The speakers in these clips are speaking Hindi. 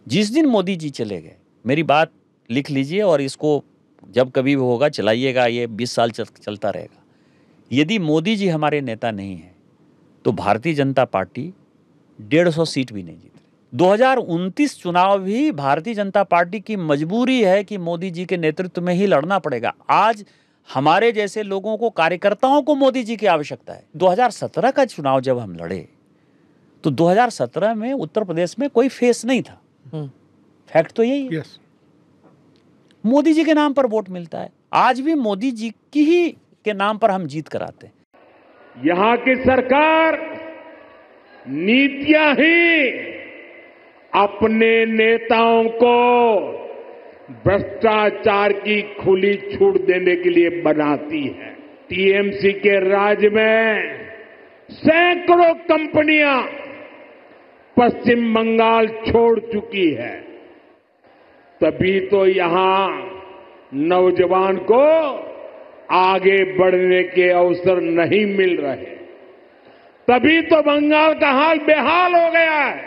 जिस दिन मोदी जी चले गए, मेरी बात लिख लीजिए और इसको जब कभी भी होगा चलाइएगा, ये 20 साल चलता रहेगा। यदि मोदी जी हमारे नेता नहीं है तो भारतीय जनता पार्टी 150 सीट भी नहीं जीत रही। 2029 चुनाव भी भारतीय जनता पार्टी की मजबूरी है कि मोदी जी के नेतृत्व में ही लड़ना पड़ेगा। आज हमारे जैसे लोगों को, कार्यकर्ताओं को मोदी जी की आवश्यकता है। 2017 का चुनाव जब हम लड़े तो 2017 में उत्तर प्रदेश में कोई फेस नहीं था। फैक्ट तो यही है। मोदी जी के नाम पर वोट मिलता है। आज भी मोदी जी की ही के नाम पर हम जीत कराते हैं। यहां की सरकार नीतियां ही अपने नेताओं को भ्रष्टाचार की खुली छूट देने के लिए बनाती है। टीएमसी के राज में सैकड़ों कंपनियां पश्चिम बंगाल छोड़ चुकी है। तभी तो यहां नौजवान को आगे बढ़ने के अवसर नहीं मिल रहे। तभी तो बंगाल का हाल बेहाल हो गया है।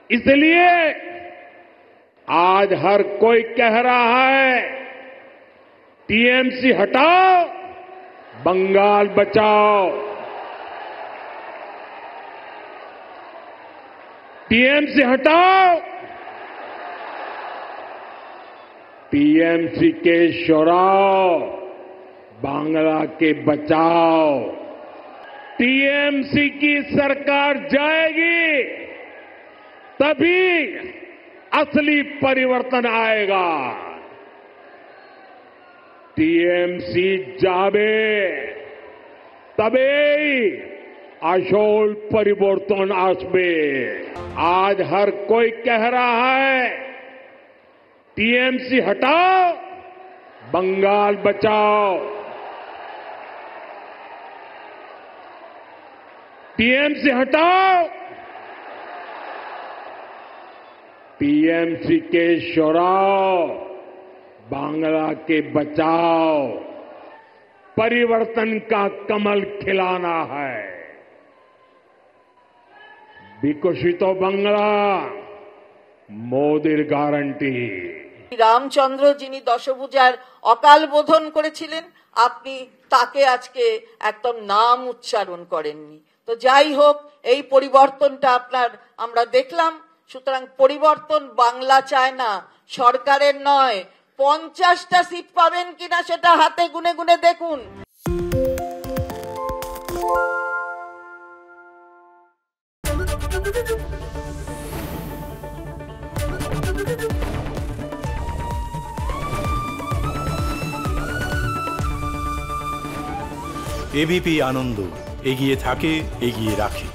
इसलिए आज हर कोई कह रहा है टीएमसी हटाओ, बंगाल बचाओ। टीएमसी हटाओ, टीएमसी के शोराव, बांग्ला के बचाओ। टीएमसी की सरकार जाएगी तभी असली परिवर्तन आएगा। टीएमसी जावे तबे আসল परिवर्तन আসবে। आज हर कोई कह रहा है टीएमसी हटाओ, बंगाल बचाओ। टीएमसी हटाओ, टीएमसी के शोराव, बांग्ला के बचाओ। परिवर्तन का कमल खिलाना है। বিকশিত বাংলা মোদির গ্যারান্টি। রামচন্দ্র যিনি দশভুজার অকাল বোধন করেছিলেন, আপনি তাকে আজকে একদম নাম উচ্চারণ করেননি। তো যাই হোক, এই পরিবর্তনটা আমরা দেখলাম। সুতরাং পরিবর্তন বাংলা চায় না, সরকারের নয়। 50টা সিট পাবেন কিনা সেটা হাতে গুনে গুনে দেখুন। এবিপি আনন্দ এগিয়ে থাকে, এগিয়ে রাখে।